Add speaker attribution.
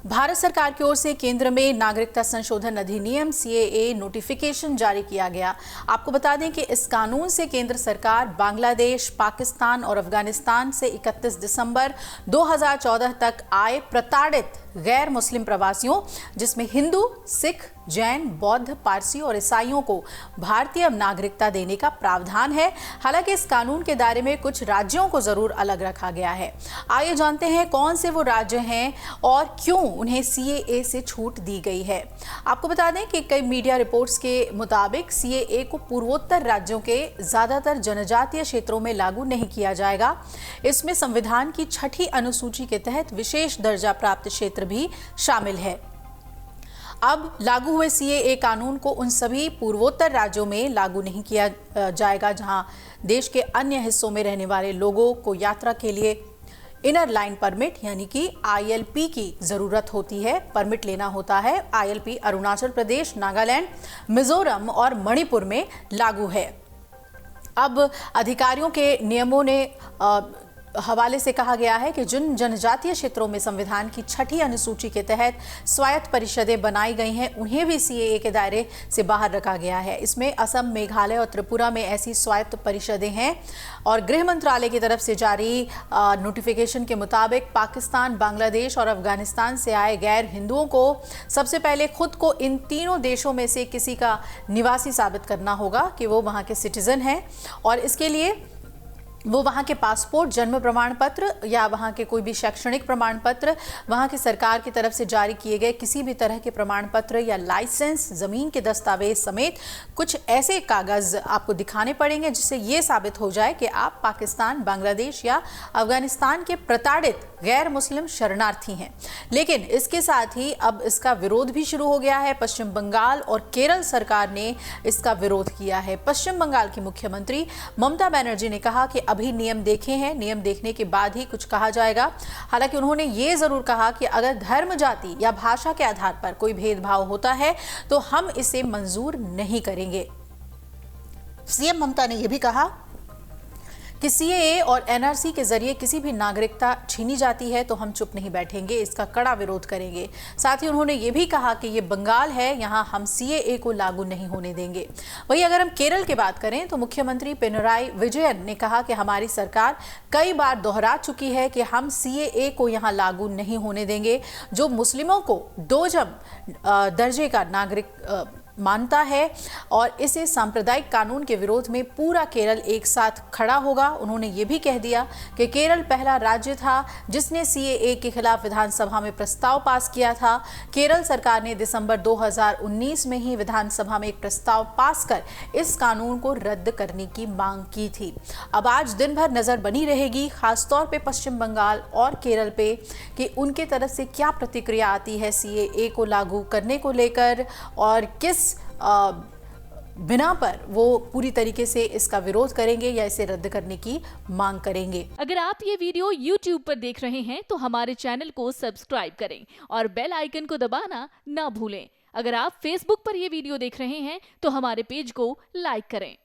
Speaker 1: भारत सरकार की ओर से केंद्र में नागरिकता संशोधन अधिनियम सीएए नोटिफिकेशन जारी किया गया। आपको बता दें कि इस कानून से केंद्र सरकार बांग्लादेश, पाकिस्तान और अफगानिस्तान से 31 दिसंबर 2014 तक आए प्रताड़ित गैर मुस्लिम प्रवासियों, जिसमें हिंदू, सिख, जैन, बौद्ध, पारसी और ईसाइयों को भारतीय नागरिकता देने का प्रावधान है। हालांकि इस कानून के दायरे में कुछ राज्यों को जरूर अलग रखा गया है। आइए जानते हैं कौन से वो राज्य हैं और क्यों उन्हें सीएए से छूट दी गई है। आपको बता दें कि कई मीडिया रिपोर्ट्स के मुताबिक सीएए को पूर्वोत्तर राज्यों के ज्यादातर जनजातीय क्षेत्रों में लागू नहीं किया जाएगा। इसमें संविधान की 6ठी अनुसूची के तहत विशेष दर्जा प्राप्त क्षेत्र भी शामिल है। अब लागू हुए सीएए कानून को उन सभी पूर्वोत्तर राज्यों में लागू नहीं किया जाएगा जहां देश के अन्य हिस्सों में रहने वाले लोगों को यात्रा के लिए इनर लाइन परमिट यानी कि आईएलपी की जरूरत होती है। परमिट लेना होता है। आईएलपी अरुणाचल प्रदेश, नागालैंड, मिजोरम और मणिपुर में लागू है। अब अधिकारियों के नियमों ने हवाले से कहा गया है कि जिन जनजातीय क्षेत्रों में संविधान की 6ठी अनुसूची के तहत स्वायत्त परिषदें बनाई गई हैं, उन्हें भी सीएए के दायरे से बाहर रखा गया है। इसमें असम, मेघालय और त्रिपुरा में ऐसी स्वायत्त परिषदें हैं। और गृह मंत्रालय की तरफ से जारी नोटिफिकेशन के मुताबिक पाकिस्तान, बांग्लादेश और अफगानिस्तान से आए गैर हिंदुओं को सबसे पहले खुद को इन तीनों देशों में से किसी का निवासी साबित करना होगा कि वो वहाँ के सिटीजन हैं, और इसके लिए वो वहाँ के पासपोर्ट, जन्म प्रमाण पत्र या वहाँ के कोई भी शैक्षणिक प्रमाण पत्र, वहाँ की सरकार की तरफ से जारी किए गए किसी भी तरह के प्रमाण पत्र या लाइसेंस, जमीन के दस्तावेज समेत कुछ ऐसे कागज आपको दिखाने पड़ेंगे जिससे ये साबित हो जाए कि आप पाकिस्तान, बांग्लादेश या अफगानिस्तान के प्रताड़ित गैर मुस्लिम शरणार्थी हैं। लेकिन इसके साथ ही अब इसका विरोध भी शुरू हो गया है। पश्चिम बंगाल और केरल सरकार ने इसका विरोध किया है। पश्चिम बंगाल की मुख्यमंत्री ममता बनर्जी ने कहा कि अभी नियम देखे हैं, नियम देखने के बाद ही कुछ कहा जाएगा। हालांकि उन्होंने ये जरूर कहा कि अगर धर्म, जाति या भाषा के आधार पर कोई भेदभाव होता है तो हम इसे मंजूर नहीं करेंगे। सीएम ममता ने यह भी कहा कि सीएए और एनआरसी के जरिए किसी भी नागरिकता छीनी जाती है तो हम चुप नहीं बैठेंगे, इसका कड़ा विरोध करेंगे। साथ ही उन्होंने ये भी कहा कि ये बंगाल है, यहाँ हम सीएए को लागू नहीं होने देंगे। वहीं अगर हम केरल की बात करें तो मुख्यमंत्री पिनराई विजयन ने कहा कि हमारी सरकार कई बार दोहरा चुकी है कि हम सीएए को यहाँ लागू नहीं होने देंगे। जो मुस्लिमों को 2 दर्जे का नागरिक मानता है और इसे सांप्रदायिक कानून के विरोध में पूरा केरल एक साथ खड़ा होगा। उन्होंने ये भी कह दिया कि केरल पहला राज्य था जिसने सीएए के खिलाफ विधानसभा में प्रस्ताव पास किया था। केरल सरकार ने दिसंबर 2019 में ही विधानसभा में एक प्रस्ताव पास कर इस कानून को रद्द करने की मांग की थी। अब आज दिन भर नजर बनी रहेगी, खासतौर पे पश्चिम बंगाल और केरल पे, कि उनके तरफ से क्या प्रतिक्रिया आती है सीएए को लागू करने को लेकर और किस बिना पर वो पूरी तरीके से इसका विरोध करेंगे या इसे रद्द करने की मांग करेंगे।
Speaker 2: अगर आप ये वीडियो YouTube पर देख रहे हैं तो हमारे चैनल को सब्सक्राइब करें और बेल आइकन को दबाना ना भूलें। अगर आप Facebook पर ये वीडियो देख रहे हैं तो हमारे पेज को लाइक करें।